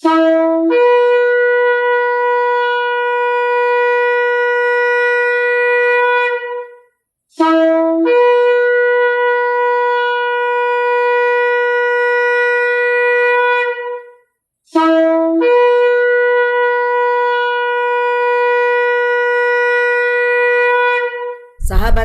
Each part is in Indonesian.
Sahabat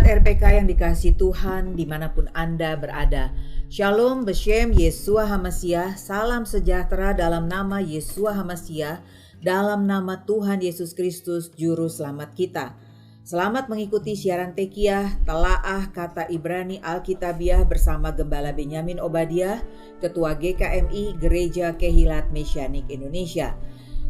RPK yang dikasihi Tuhan dimanapun Anda berada, Shalom Beshem Yeshua HaMashiach, salam sejahtera dalam nama Yeshua HaMashiach, dalam nama Tuhan Yesus Kristus Juru Selamat kita. Selamat mengikuti siaran Tekiyah, Telaah Kata Ibrani Alkitabiah bersama Gembala Benyamin Obadiah, Ketua GKMI Gereja Kehilat Mesianik Indonesia.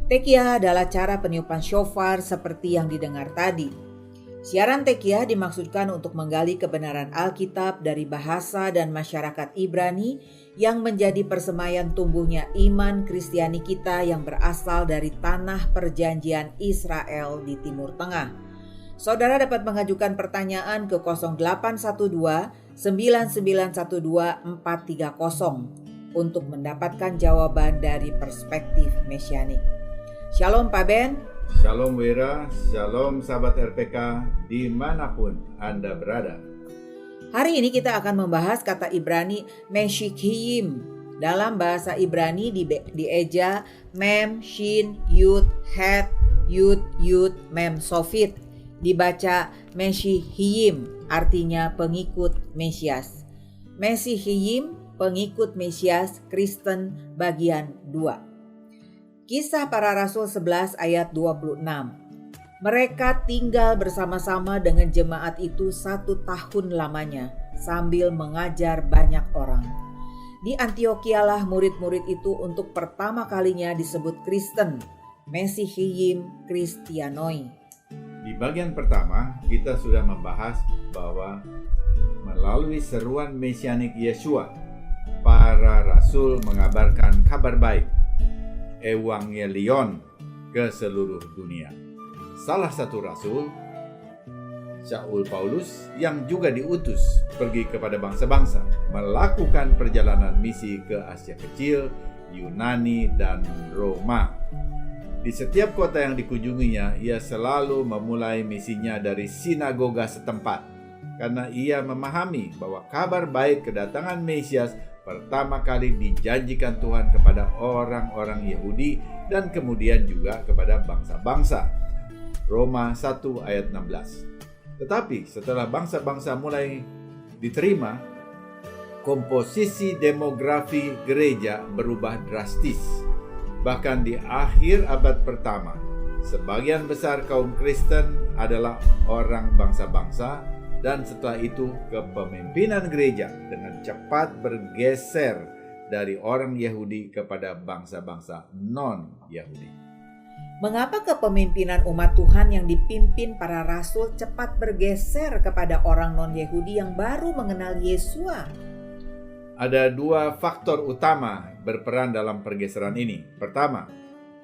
Tekiyah adalah cara peniupan shofar seperti yang didengar tadi. Siaran Tekiyah dimaksudkan untuk menggali kebenaran Alkitab dari bahasa dan masyarakat Ibrani yang menjadi persemayan tumbuhnya iman Kristiani kita yang berasal dari tanah perjanjian Israel di Timur Tengah. Saudara dapat mengajukan pertanyaan ke 0812 9912 430 untuk mendapatkan jawaban dari perspektif mesianik. Shalom Pak Ben. Shalom Wira, shalom sahabat RPK dimanapun Anda berada. Hari ini kita akan membahas kata Ibrani Meshikhiyim. Dalam bahasa Ibrani dieja Mem, Shin, Yud, Het, Yud, Yud, Mem, Sofit. Dibaca Meshikhiyim, artinya pengikut Mesias. Meshikhiyim, pengikut Mesias Kristen bagian 2. Kisah Para Rasul 11 ayat 26. Mereka tinggal bersama-sama dengan jemaat itu 1 tahun lamanya sambil mengajar banyak orang. Di Antiochialah murid-murid itu untuk pertama kalinya disebut Kristen, Meshikhiyim Kristianoi. Di bagian pertama kita sudah membahas bahwa melalui seruan mesianik Yeshua, para rasul mengabarkan kabar baik, Evangelion, ke seluruh dunia. Salah satu rasul, Saul Paulus, yang juga diutus pergi kepada bangsa-bangsa, melakukan perjalanan misi ke Asia Kecil, Yunani, dan Roma. Di setiap kota yang dikunjunginya, ia selalu memulai misinya dari sinagoga setempat, karena ia memahami bahwa kabar baik kedatangan Mesias pertama kali dijanjikan Tuhan kepada orang-orang Yahudi dan kemudian juga kepada bangsa-bangsa. Roma 1 ayat 16. Tetapi setelah bangsa-bangsa mulai diterima, komposisi demografi gereja berubah drastis. Bahkan di akhir abad pertama, sebagian besar kaum Kristen adalah orang bangsa-bangsa, dan setelah itu kepemimpinan gereja dengan cepat bergeser dari orang Yahudi kepada bangsa-bangsa non-Yahudi. Mengapa kepemimpinan umat Tuhan yang dipimpin para rasul cepat bergeser kepada orang non-Yahudi yang baru mengenal Yesua? Ada 2 faktor utama berperan dalam pergeseran ini. Pertama,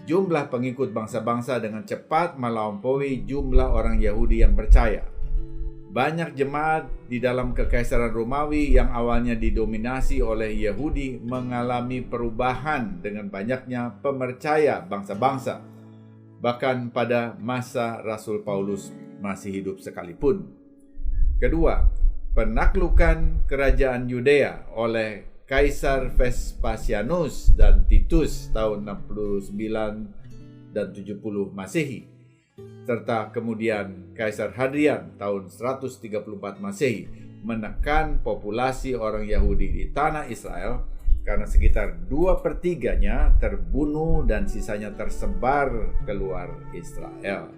jumlah pengikut bangsa-bangsa dengan cepat melampaui jumlah orang Yahudi yang percaya. Banyak jemaat di dalam Kekaisaran Romawi yang awalnya didominasi oleh Yahudi mengalami perubahan dengan banyaknya pemercaya bangsa-bangsa, bahkan pada masa Rasul Paulus masih hidup sekalipun. Kedua, penaklukan kerajaan Yudea oleh Kaisar Vespasianus dan Titus tahun 69 dan 70 Masehi, serta kemudian Kaisar Hadrian tahun 134 Masehi menekan populasi orang Yahudi di tanah Israel karena sekitar 2/3-nya terbunuh dan sisanya tersebar keluar Israel.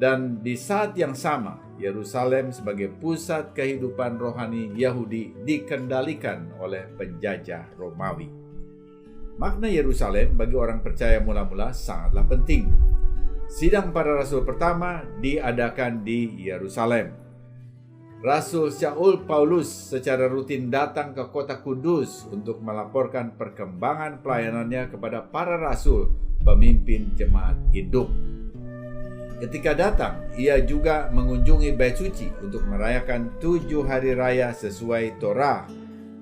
Dan di saat yang sama, Yerusalem sebagai pusat kehidupan rohani Yahudi dikendalikan oleh penjajah Romawi. Makna Yerusalem bagi orang percaya mula-mula sangatlah penting. Sidang para rasul pertama diadakan di Yerusalem. Rasul Saul Paulus secara rutin datang ke kota Kudus untuk melaporkan perkembangan pelayanannya kepada para rasul, pemimpin jemaat induk. Ketika datang, ia juga mengunjungi Bait Suci untuk merayakan 7 hari raya sesuai Torah,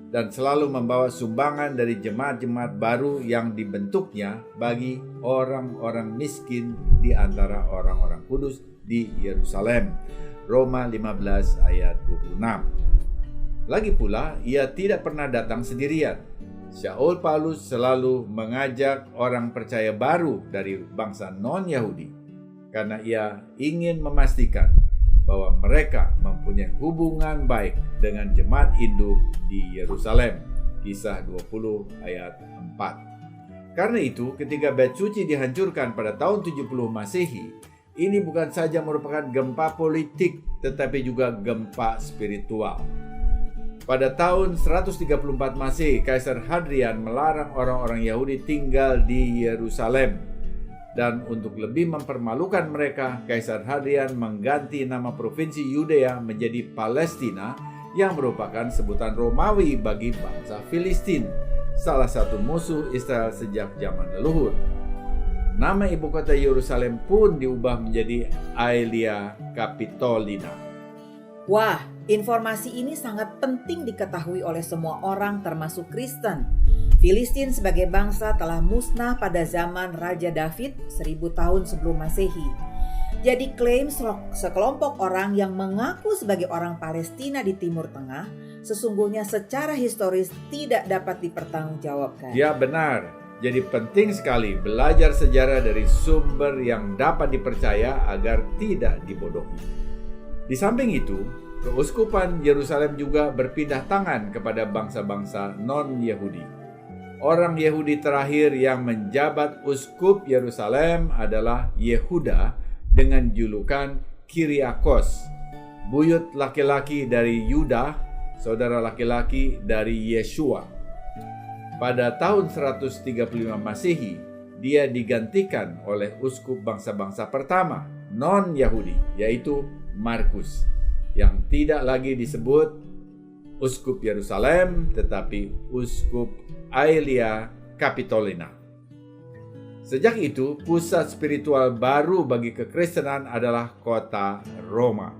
dan selalu membawa sumbangan dari jemaat-jemaat baru yang dibentuknya bagi orang-orang miskin di antara orang-orang kudus di Yerusalem. Roma 15 ayat 26. Lagi pula, ia tidak pernah datang sendirian. Shaul Paulus selalu mengajak orang percaya baru dari bangsa non-Yahudi karena ia ingin memastikan bahwa mereka mempunyai hubungan baik dengan jemaat induk di Yerusalem. Kisah 20 ayat 4. Karena itu, ketika Bait Suci dihancurkan pada tahun 70 Masehi, ini bukan saja merupakan gempa politik, tetapi juga gempa spiritual. Pada tahun 134 Masehi, Kaisar Hadrian melarang orang-orang Yahudi tinggal di Yerusalem. Dan untuk lebih mempermalukan mereka, Kaisar Hadrian mengganti nama provinsi Yudea menjadi Palestina yang merupakan sebutan Romawi bagi bangsa Filistin, salah satu musuh Israel sejak zaman leluhur. Nama ibu kota Yerusalem pun diubah menjadi Aelia Capitolina. Wah, informasi ini sangat penting diketahui oleh semua orang termasuk Kristen. Filistin sebagai bangsa telah musnah pada zaman Raja David 1000 tahun sebelum Masehi. Jadi klaim sekelompok orang yang mengaku sebagai orang Palestina di Timur Tengah sesungguhnya secara historis tidak dapat dipertanggungjawabkan. Ya benar, jadi penting sekali belajar sejarah dari sumber yang dapat dipercaya agar tidak dibodohi. Di samping itu, Keuskupan Yerusalem juga berpindah tangan kepada bangsa-bangsa non-Yahudi. Orang Yahudi terakhir yang menjabat uskup Yerusalem adalah Yehuda dengan julukan Kyriakos, buyut laki-laki dari Yuda, saudara laki-laki dari Yeshua. Pada tahun 135 Masehi, dia digantikan oleh uskup bangsa-bangsa pertama, non-Yahudi, yaitu Markus, yang tidak lagi disebut Uskup Yerusalem, tetapi Uskup Aelia Capitolina. Sejak itu, pusat spiritual baru bagi kekristenan adalah kota Roma.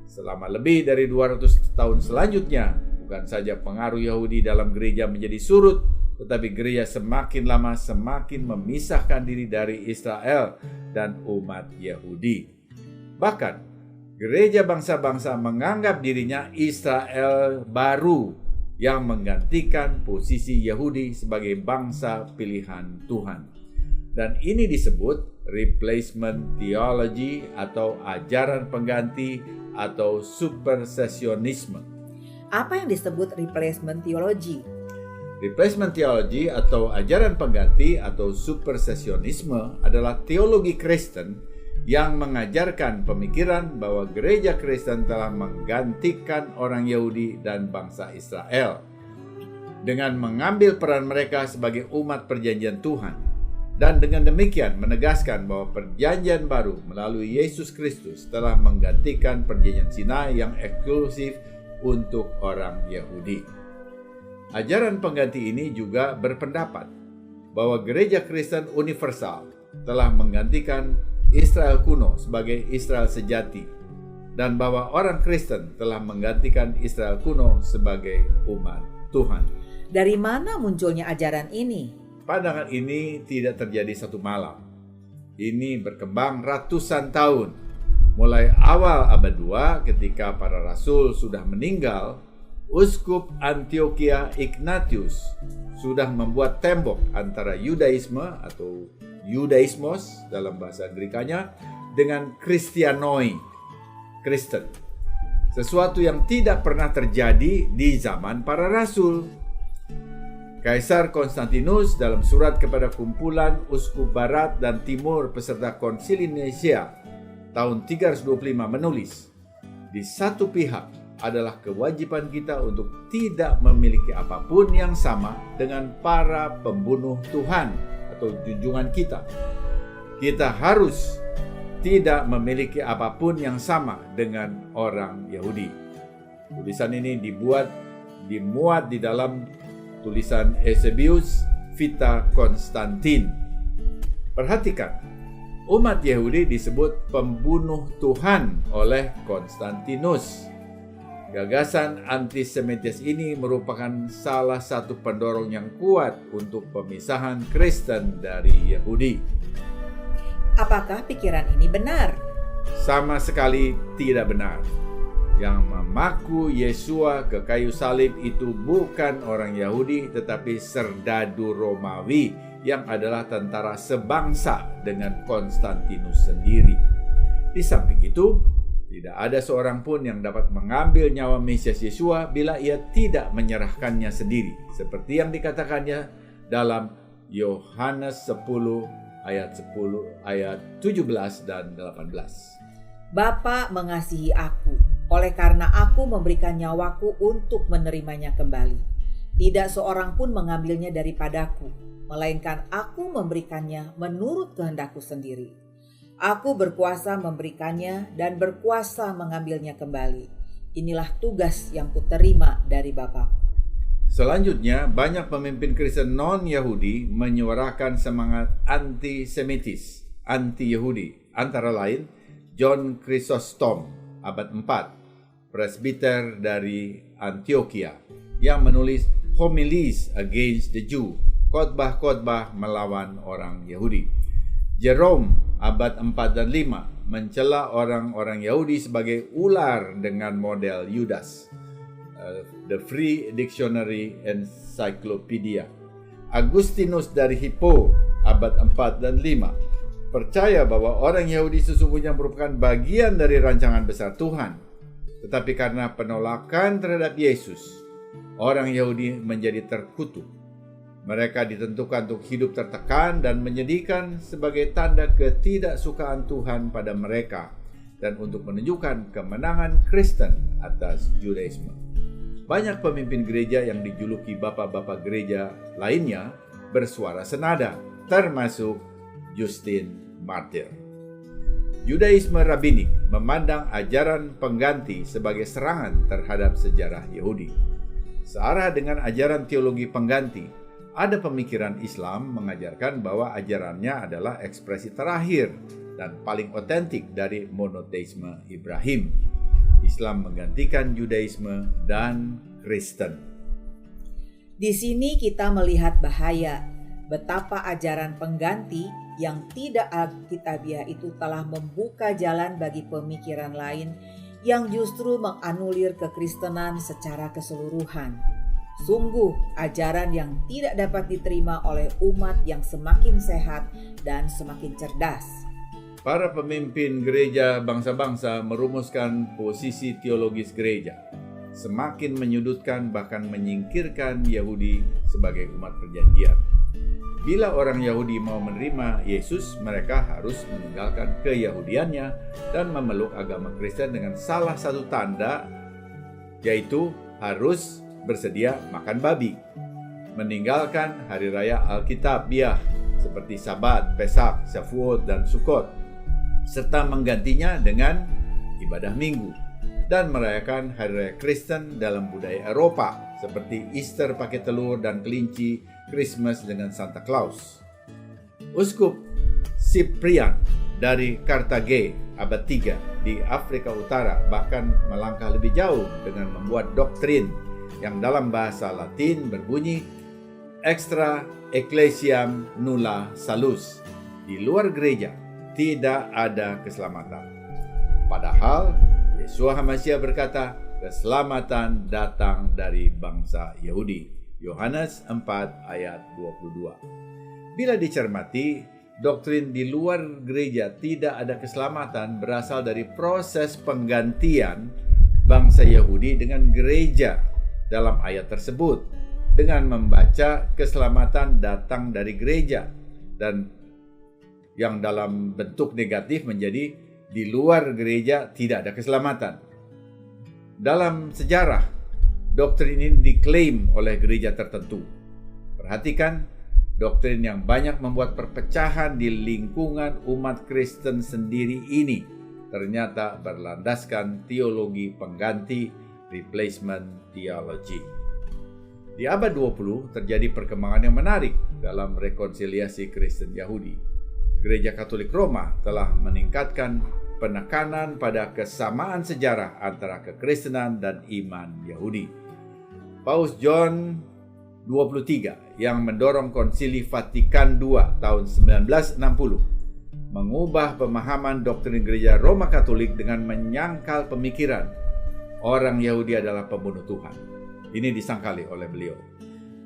Selama lebih dari 200 tahun selanjutnya, bukan saja pengaruh Yahudi dalam gereja menjadi surut, tetapi gereja semakin lama semakin memisahkan diri dari Israel dan umat Yahudi. Bahkan, gereja bangsa-bangsa menganggap dirinya Israel baru yang menggantikan posisi Yahudi sebagai bangsa pilihan Tuhan. Dan ini disebut replacement theology atau ajaran pengganti atau supersesionisme. Apa yang disebut replacement theology? Replacement theology atau ajaran pengganti atau supersesionisme adalah teologi Kristen yang mengajarkan pemikiran bahwa gereja Kristen telah menggantikan orang Yahudi dan bangsa Israel dengan mengambil peran mereka sebagai umat perjanjian Tuhan, dan dengan demikian menegaskan bahwa perjanjian baru melalui Yesus Kristus telah menggantikan perjanjian Sinai yang eksklusif untuk orang Yahudi. Ajaran pengganti ini juga berpendapat bahwa gereja Kristen universal telah menggantikan Israel kuno sebagai Israel sejati, dan bahwa orang Kristen telah menggantikan Israel kuno sebagai umat Tuhan. Dari mana munculnya ajaran ini? Pandangan ini tidak terjadi satu malam. Ini berkembang ratusan tahun. Mulai awal abad 2 ketika para rasul sudah meninggal, Uskup Antioquia Ignatius sudah membuat tembok antara Yudaisme atau Judaismos dalam bahasa Grekanya dengan Kristianoi, Kristen. Sesuatu yang tidak pernah terjadi di zaman para rasul. Kaisar Konstantinus dalam surat kepada kumpulan uskup barat dan timur peserta konsili Nicea tahun 325 menulis, di satu pihak adalah kewajiban kita untuk tidak memiliki apapun yang sama dengan para pembunuh Tuhan atau junjungan kita. Kita harus tidak memiliki apapun yang sama dengan orang Yahudi. Tulisan ini dimuat di dalam tulisan Eusebius Vita Konstantin. Perhatikan, umat Yahudi disebut pembunuh Tuhan oleh Konstantinus. Gagasan antisemitis ini merupakan salah satu pendorong yang kuat untuk pemisahan Kristen dari Yahudi. Apakah pikiran ini benar? Sama sekali tidak benar. Yang memaku Yesua ke kayu salib itu bukan orang Yahudi, tetapi serdadu Romawi yang adalah tentara sebangsa dengan Konstantinus sendiri. Di samping itu, tidak ada seorang pun yang dapat mengambil nyawa Mesias Yesua bila ia tidak menyerahkannya sendiri, seperti yang dikatakannya dalam Yohanes 10 ayat 17 dan 18. Bapa mengasihi aku, oleh karena aku memberikan nyawaku untuk menerimanya kembali. Tidak seorang pun mengambilnya daripadaku, melainkan aku memberikannya menurut kehendakku sendiri. Aku berkuasa memberikannya dan berkuasa mengambilnya kembali. Inilah tugas yang kuterima dari Bapa. Selanjutnya, banyak pemimpin Kristen non-Yahudi menyuarakan semangat antisemitis, anti-Yahudi. Antara lain, John Chrysostom, abad 4, presbiter dari Antioquia, yang menulis Homilies Against the Jew, khotbah-khotbah melawan orang Yahudi. Jerome, abad 4 dan 5, mencela orang-orang Yahudi sebagai ular dengan model Yudas. The Free Dictionary Encyclopedia. Agustinus dari Hippo, abad 4 dan 5, percaya bahwa orang Yahudi sesungguhnya merupakan bagian dari rancangan besar Tuhan. Tetapi karena penolakan terhadap Yesus, orang Yahudi menjadi terkutuk. Mereka ditentukan untuk hidup tertekan dan menyedihkan sebagai tanda ketidaksukaan Tuhan pada mereka dan untuk menunjukkan kemenangan Kristen atas Judaisme. Banyak pemimpin gereja yang dijuluki bapak-bapak gereja lainnya bersuara senada, termasuk Justin Martyr. Judaisme rabbinik memandang ajaran pengganti sebagai serangan terhadap sejarah Yahudi. Searah dengan ajaran teologi pengganti, ada pemikiran Islam mengajarkan bahwa ajarannya adalah ekspresi terakhir dan paling otentik dari monoteisme Ibrahim. Islam menggantikan Judaisme dan Kristen. Di sini kita melihat bahaya betapa ajaran pengganti yang tidak alkitabiah itu telah membuka jalan bagi pemikiran lain yang justru menganulir kekristenan secara keseluruhan. Sungguh ajaran yang tidak dapat diterima oleh umat yang semakin sehat dan semakin cerdas. Para pemimpin gereja bangsa-bangsa merumuskan posisi teologis gereja, semakin menyudutkan bahkan menyingkirkan Yahudi sebagai umat perjanjian. Bila orang Yahudi mau menerima Yesus, mereka harus meninggalkan keyahudiannya dan memeluk agama Kristen dengan salah satu tanda, yaitu harus bersedia makan babi, meninggalkan hari raya Alkitabiah seperti Sabat, Pesak, Shavuot, dan Sukkot, serta menggantinya dengan ibadah minggu, dan merayakan hari raya Kristen dalam budaya Eropa seperti Easter pakai telur dan kelinci, Christmas dengan Santa Claus. Uskup Cyprian dari Carthage abad 3 di Afrika Utara bahkan melangkah lebih jauh dengan membuat doktrin yang dalam bahasa Latin berbunyi extra ecclesiam nulla salus. Di luar gereja tidak ada keselamatan. Padahal Yesua HaMasyiah berkata, keselamatan datang dari bangsa Yahudi. Yohanes 4 ayat 22. Bila dicermati, doktrin di luar gereja tidak ada keselamatan berasal dari proses penggantian bangsa Yahudi dengan gereja dalam ayat tersebut, dengan membaca keselamatan datang dari gereja, dan yang dalam bentuk negatif menjadi di luar gereja tidak ada keselamatan. Dalam sejarah, doktrin ini diklaim oleh gereja tertentu. Perhatikan, doktrin yang banyak membuat perpecahan di lingkungan umat Kristen sendiri ini ternyata berlandaskan teologi pengganti, replacement theology. Di abad 20 terjadi perkembangan yang menarik dalam rekonsiliasi Kristen Yahudi. Gereja Katolik Roma telah meningkatkan penekanan pada kesamaan sejarah antara kekristenan dan iman Yahudi. Paus John 23 yang mendorong Konsili Vatikan II tahun 1960 mengubah pemahaman doktrin Gereja Roma Katolik dengan menyangkal pemikiran orang Yahudi adalah pembunuh Tuhan. Ini disangkali oleh beliau.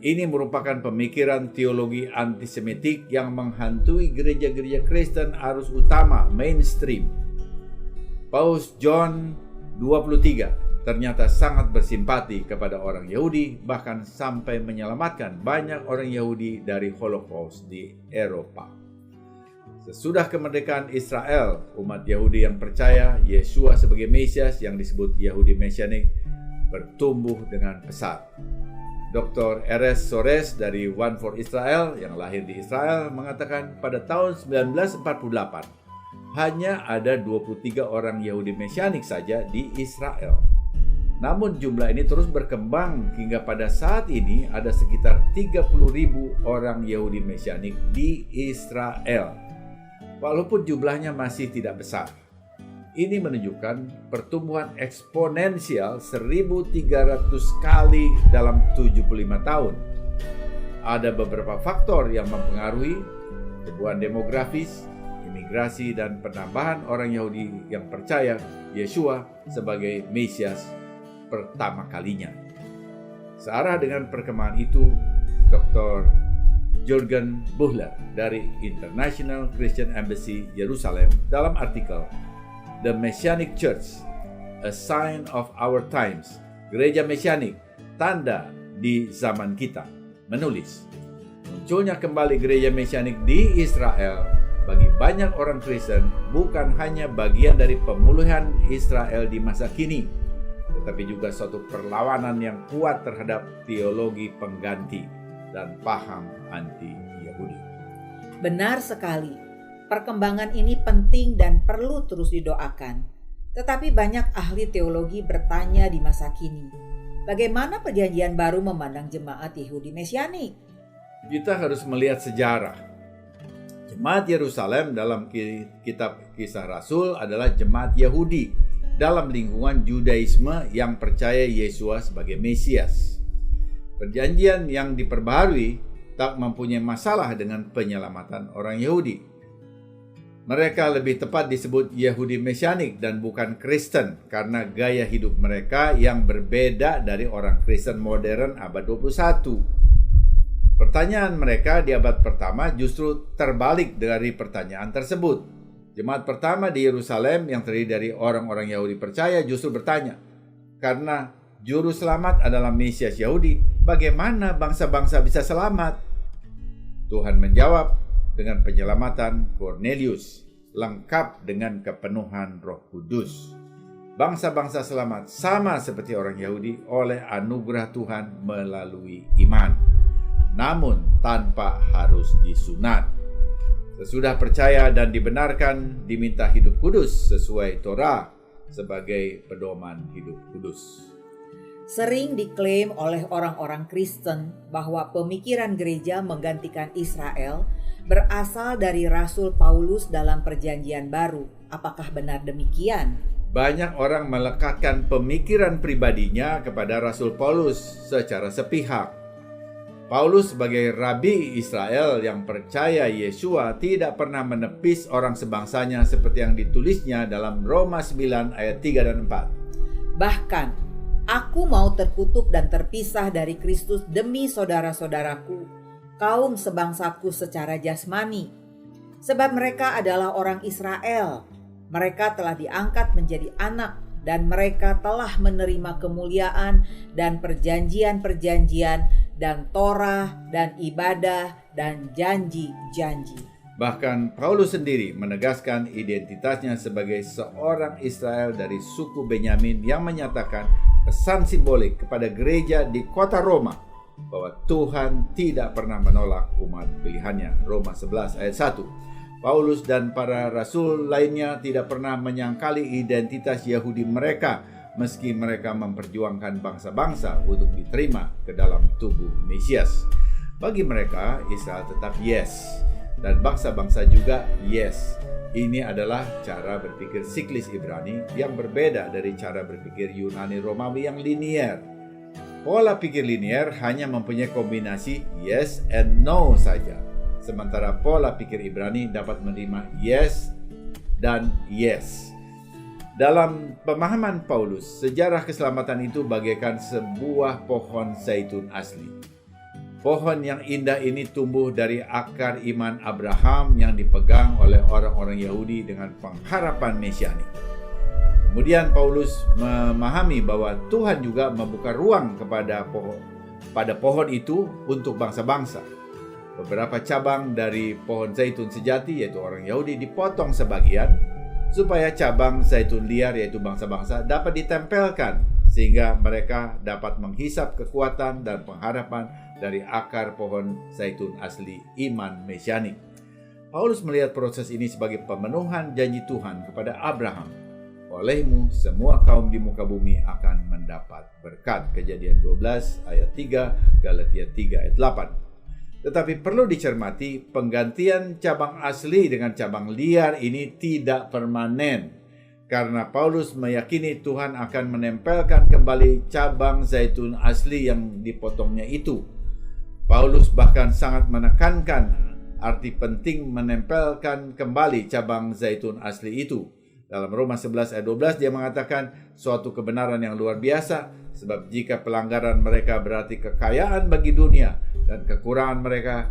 Ini merupakan pemikiran teologi antisemitik yang menghantui gereja-gereja Kristen arus utama mainstream. Paus John 23 ternyata sangat bersimpati kepada orang Yahudi, bahkan sampai menyelamatkan banyak orang Yahudi dari Holocaust di Eropa. Sesudah kemerdekaan Israel, umat Yahudi yang percaya Yeshua sebagai Mesias yang disebut Yahudi Mesianik bertumbuh dengan pesat. Dr. Erez Sores dari One for Israel yang lahir di Israel mengatakan pada tahun 1948 hanya ada 23 orang Yahudi Mesianik saja di Israel. Namun jumlah ini terus berkembang hingga pada saat ini ada sekitar 30.000 orang Yahudi Mesianik di Israel. Walaupun jumlahnya masih tidak besar. Ini menunjukkan pertumbuhan eksponensial 1.300 kali dalam 75 tahun. Ada beberapa faktor yang mempengaruhi pertumbuhan demografis, imigrasi, dan penambahan orang Yahudi yang percaya Yeshua sebagai Mesias pertama kalinya. Searah dengan perkembangan itu, Dr. Jürgen Buchler dari International Christian Embassy Yerusalem dalam artikel The Messianic Church, A Sign of Our Times, Gereja Mesianik, tanda di zaman kita, menulis, munculnya kembali gereja Mesianik di Israel bagi banyak orang Kristen bukan hanya bagian dari pemulihan Israel di masa kini, tetapi juga suatu perlawanan yang kuat terhadap teologi pengganti dan paham anti-Yahudi. Benar sekali. Perkembangan ini penting dan perlu terus didoakan. Tetapi banyak ahli teologi bertanya di masa kini, bagaimana Perjanjian Baru memandang jemaat Yahudi Mesianik? Kita harus melihat sejarah. Jemaat Yerusalem dalam kitab Kisah Rasul adalah jemaat Yahudi dalam lingkungan Judaisme yang percaya Yesus sebagai Mesias. Perjanjian yang diperbaharui tak mempunyai masalah dengan penyelamatan orang Yahudi. Mereka lebih tepat disebut Yahudi Mesianik dan bukan Kristen karena gaya hidup mereka yang berbeda dari orang Kristen modern abad 21. Pertanyaan mereka di abad pertama justru terbalik dari pertanyaan tersebut. Jemaat pertama di Yerusalem yang terdiri dari orang-orang Yahudi percaya justru bertanya, karena juru selamat adalah Mesias Yahudi, bagaimana bangsa-bangsa bisa selamat? Tuhan menjawab dengan penyelamatan Cornelius, lengkap dengan kepenuhan Roh Kudus. Bangsa-bangsa selamat sama seperti orang Yahudi oleh anugerah Tuhan melalui iman, namun tanpa harus disunat. Sesudah percaya dan dibenarkan, diminta hidup kudus sesuai Torah sebagai pedoman hidup kudus. Sering diklaim oleh orang-orang Kristen bahwa pemikiran gereja menggantikan Israel berasal dari Rasul Paulus dalam Perjanjian Baru. Apakah benar demikian? Banyak orang melekatkan pemikiran pribadinya kepada Rasul Paulus secara sepihak. Paulus sebagai rabi Israel yang percaya Yeshua tidak pernah menepis orang sebangsanya seperti yang ditulisnya dalam Roma 9 ayat 3 dan 4. Bahkan, aku mau terkutuk dan terpisah dari Kristus demi saudara-saudaraku, kaum sebangsaku secara jasmani. Sebab mereka adalah orang Israel. Mereka telah diangkat menjadi anak dan mereka telah menerima kemuliaan dan perjanjian-perjanjian dan Torah dan ibadah dan janji-janji. Bahkan Paulus sendiri menegaskan identitasnya sebagai seorang Israel dari suku Benyamin yang menyatakan pesan simbolik kepada gereja di kota Roma bahwa Tuhan tidak pernah menolak umat pilihannya. Roma 11 ayat 1. Paulus dan para rasul lainnya tidak pernah menyangkali identitas Yahudi mereka meski mereka memperjuangkan bangsa-bangsa untuk diterima ke dalam tubuh Mesias. Bagi mereka, Israel tetap yes. dan bangsa-bangsa juga yes. Ini adalah cara berpikir siklis Ibrani yang berbeda dari cara berpikir Yunani Romawi yang linier. Pola pikir linier hanya mempunyai kombinasi yes and no saja. Sementara pola pikir Ibrani dapat menerima yes dan yes. Dalam pemahaman Paulus, sejarah keselamatan itu bagaikan sebuah pohon zaitun asli. Pohon yang indah ini tumbuh dari akar iman Abraham yang dipegang oleh orang-orang Yahudi dengan pengharapan mesianik. Kemudian Paulus memahami bahwa Tuhan juga membuka ruang pada pohon itu untuk bangsa-bangsa. Beberapa cabang dari pohon zaitun sejati, yaitu orang Yahudi, dipotong sebagian supaya cabang zaitun liar, yaitu bangsa-bangsa, dapat ditempelkan sehingga mereka dapat menghisap kekuatan dan pengharapan dari akar pohon zaitun asli iman mesianik. Paulus melihat proses ini sebagai pemenuhan janji Tuhan kepada Abraham. Olehmu semua kaum di muka bumi akan mendapat berkat. Kejadian 12 ayat 3, Galatia 3 ayat 8. Tetapi perlu dicermati, penggantian cabang asli dengan cabang liar ini tidak permanen. Karena Paulus meyakini Tuhan akan menempelkan kembali cabang zaitun asli yang dipotongnya itu. Paulus bahkan sangat menekankan arti penting menempelkan kembali cabang zaitun asli itu. Dalam Roma 11 ayat 12 dia mengatakan suatu kebenaran yang luar biasa, sebab jika pelanggaran mereka berarti kekayaan bagi dunia dan kekurangan mereka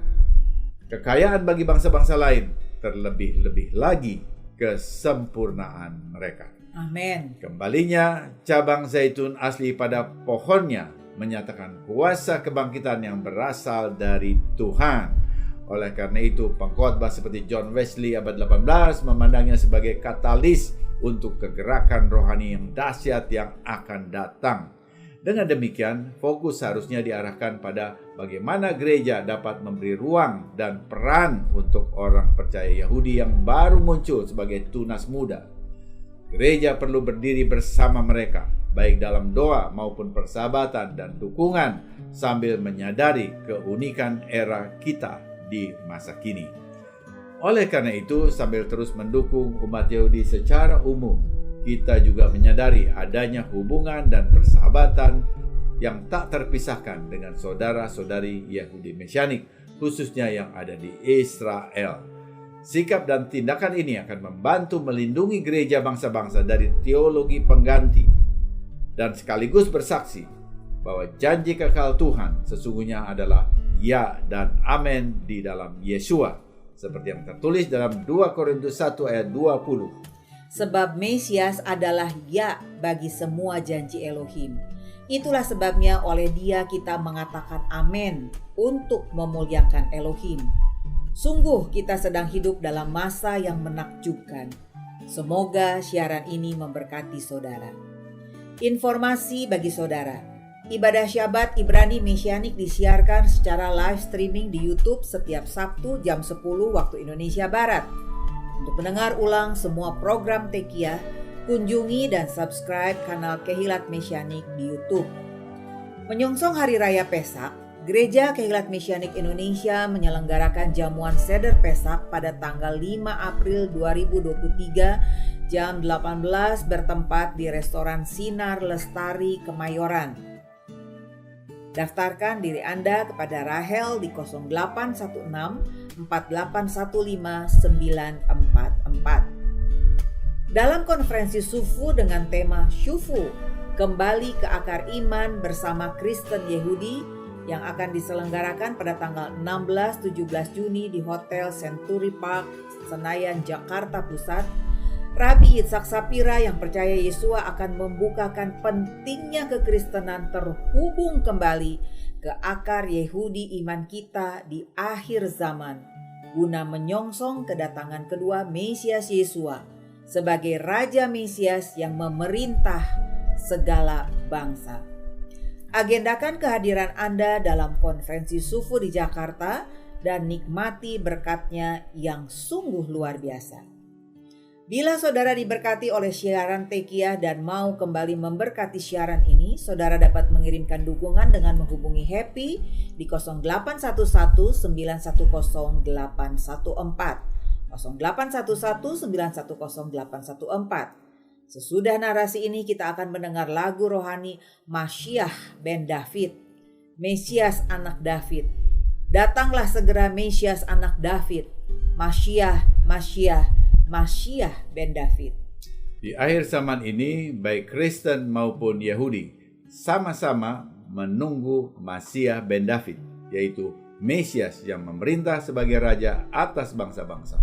kekayaan bagi bangsa-bangsa lain, terlebih-lebih lagi kesempurnaan mereka. Amin. Kembalinya cabang zaitun asli pada pohonnya menyatakan kuasa kebangkitan yang berasal dari Tuhan. Oleh karena itu, pengkhotbah seperti John Wesley abad 18 memandangnya sebagai katalis untuk kegerakan rohani yang dahsyat yang akan datang. Dengan demikian, fokus seharusnya diarahkan pada bagaimana gereja dapat memberi ruang dan peran untuk orang percaya Yahudi yang baru muncul sebagai tunas muda. Gereja perlu berdiri bersama mereka, baik dalam doa maupun persahabatan dan dukungan, sambil menyadari keunikan era kita di masa kini. Oleh karena itu, sambil terus mendukung umat Yahudi secara umum, kita juga menyadari adanya hubungan dan persahabatan yang tak terpisahkan dengan saudara-saudari Yahudi Mesianik, khususnya yang ada di Israel. Sikap dan tindakan ini akan membantu melindungi gereja bangsa-bangsa dari teologi pengganti dan sekaligus bersaksi bahwa janji kekal Tuhan sesungguhnya adalah ya dan amin di dalam Yesua, seperti yang tertulis dalam 2 Korintus 1 ayat 20. Sebab Mesias adalah ya bagi semua janji Elohim. Itulah sebabnya oleh dia kita mengatakan amin untuk memuliakan Elohim. Sungguh kita sedang hidup dalam masa yang menakjubkan. Semoga siaran ini memberkati saudara. Informasi bagi saudara. Ibadah Syabat Ibrani Mesianik disiarkan secara live streaming di YouTube setiap Sabtu jam 10 waktu Indonesia Barat. Untuk mendengar ulang semua program Tekiah, kunjungi dan subscribe kanal Kehilat Mesianik di YouTube. Menyongsong Hari Raya Pesak, Gereja Kehilat Mesianik Indonesia menyelenggarakan jamuan Seder Pesak pada tanggal 5 April 2023 jam 18 bertempat di Restoran Sinar Lestari, Kemayoran. Daftarkan diri Anda kepada Rahel di 0816 4815 944. Dalam konferensi Sufu dengan tema Syufu, kembali ke akar iman bersama Kristen Yehudi yang akan diselenggarakan pada tanggal 16-17 Juni di Hotel Century Park, Senayan, Jakarta Pusat, Rabi Yitzhak Sapira yang percaya Yesua akan membukakan pentingnya kekristenan terhubung kembali ke akar Yehudi iman kita di akhir zaman, guna menyongsong kedatangan kedua Mesias Yesua sebagai Raja Mesias yang memerintah segala bangsa. Agendakan kehadiran Anda dalam konferensi Sufu di Jakarta dan nikmati berkatnya yang sungguh luar biasa. Bila saudara diberkati oleh siaran Tekiah dan mau kembali memberkati siaran ini, saudara dapat mengirimkan dukungan dengan menghubungi Happy di 0811 910 814. 0811 910 814. Sesudah narasi ini kita akan mendengar lagu rohani Masyiah ben David, Mesias anak David. Datanglah segera Mesias anak David, Masyiah, Masyiah, Masyiah ben David. Di akhir zaman ini, baik Kristen maupun Yahudi sama-sama menunggu Masiah ben David, yaitu Mesias yang memerintah sebagai raja atas bangsa-bangsa.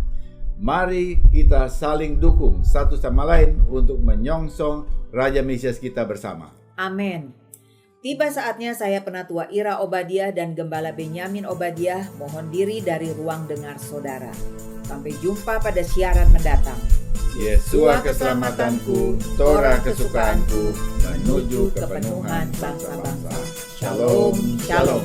Mari kita saling dukung satu sama lain untuk menyongsong Raja Mesias kita bersama. Amin. Tiba saatnya saya Penatua Ira Obadiah dan Gembala Benyamin Obadiah mohon diri dari ruang dengar saudara. Sampai jumpa pada siaran mendatang. Yesua keselamatanku, Torah kesukaanku, menuju kepenuhan bangsa-bangsa. Shalom, shalom.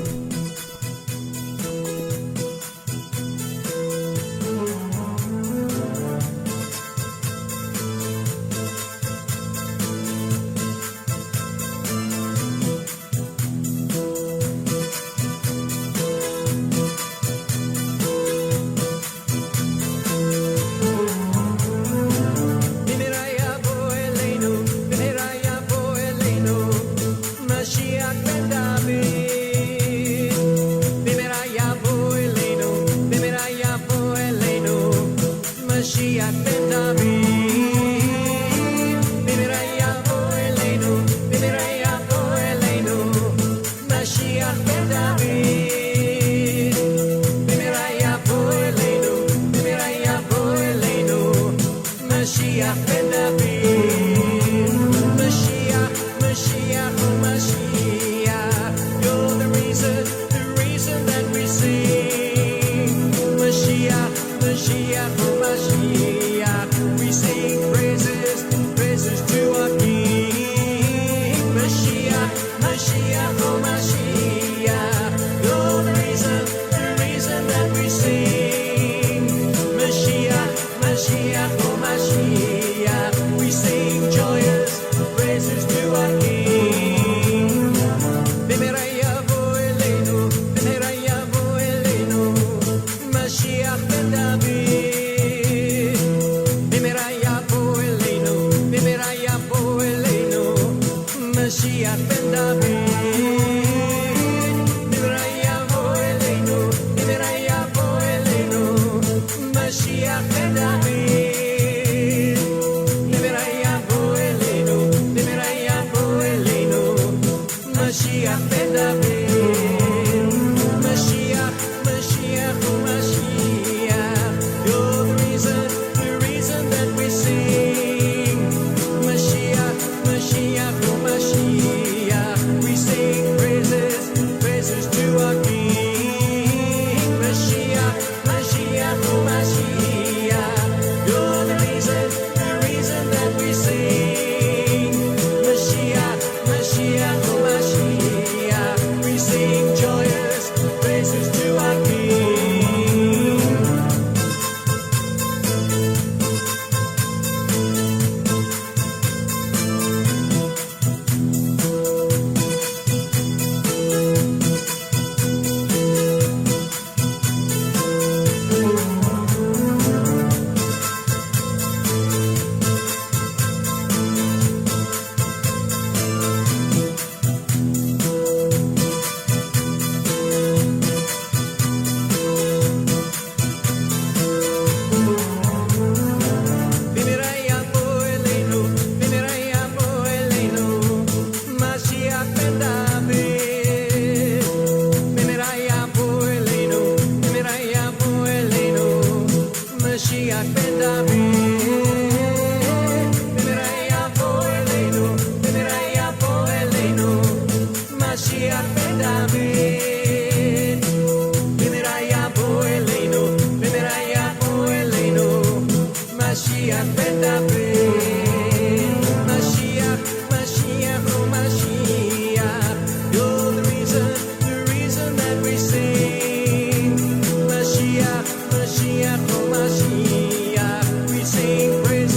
We sing praise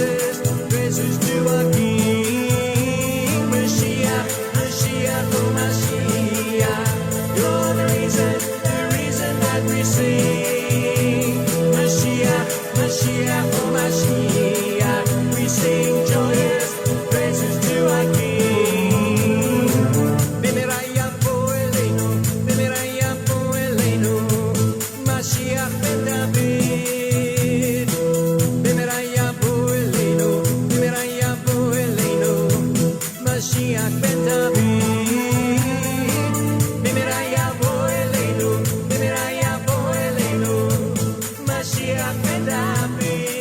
Mashiach, oh Mashiach, we sing joyous praises to our King. Bemeraya poeleno, Mashiach ben David. Bemeraya poeleno, Mashiach ben David. Bemeraya poeleno, Mashiach ben David.